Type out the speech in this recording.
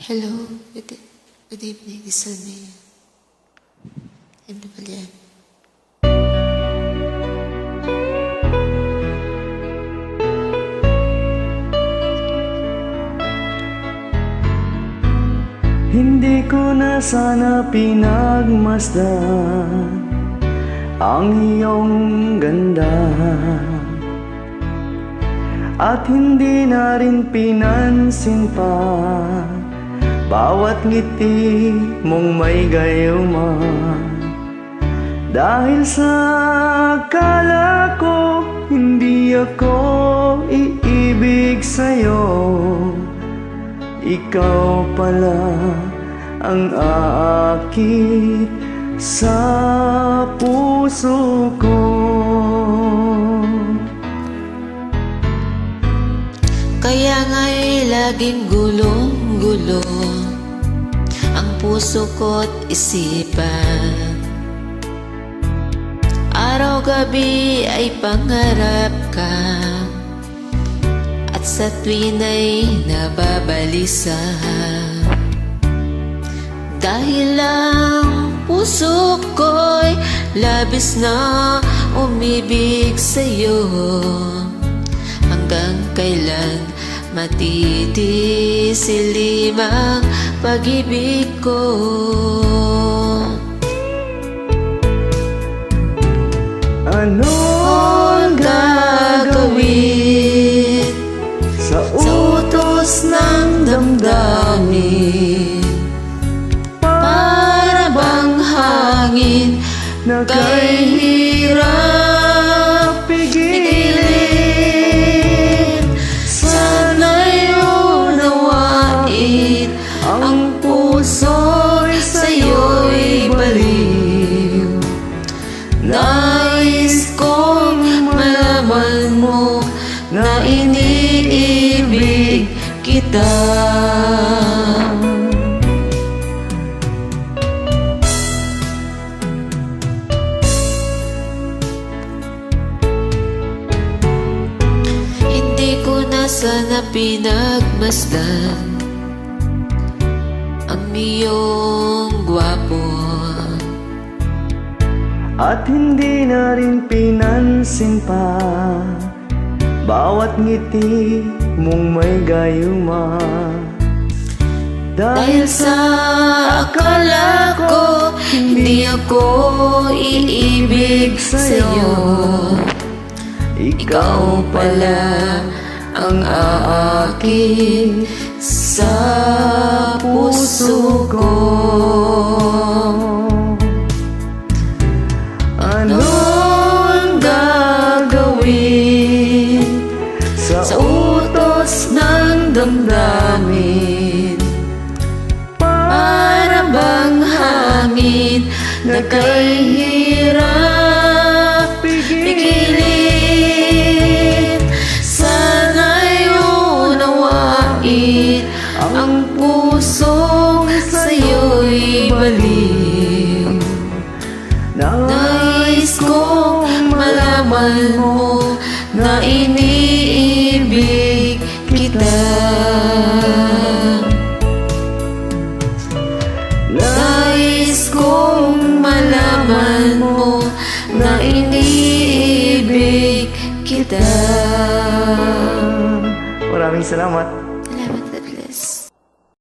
Hello, good evening, Sunny. Ano ba yan? Hindi ko na sana pinagmasdan ang iyong ganda, at hindi na rin pinansin pa bawat ngiti mong may gayuma. Dahil sa akala ko hindi ako iibig sa'yo, ikaw pala ang aakit sa puso ko. Kaya nga'y laging gulong-gulo ang puso ko't isipan. Araw-gabi ay pangarap ka, at sa tuwin ay nababalisa. Dahil ang puso ko'y labis na umibig sa'yo, hanggang kailan matitisilim ang pag-ibig ko. Anong gagawin sa utos ng damdamin? Para bang hangin Na kay hirap pigilin, sana'y unawain ang puso'y sa'yo'y baliw. Nais kong malaman mo na iniibig kita. Hindi ko na sana pinagmasdan ang iyong gwapo, at hindi na rin pinansin pa bawat ngiti mong may gayuma. dahil sa akala ko hindi ako iibig sa'yo, ikaw pala ang aakit sa puso ko. Anong gagawin sa utos ng damdamin? Para bang hangin na kay hirap pigilin, sana'y unawain ang pusong sa'yo'y baliw. Nais kong malaman mo na iniibig kita. Nais kong malaman mo na iniibig kita. Maraming salamat.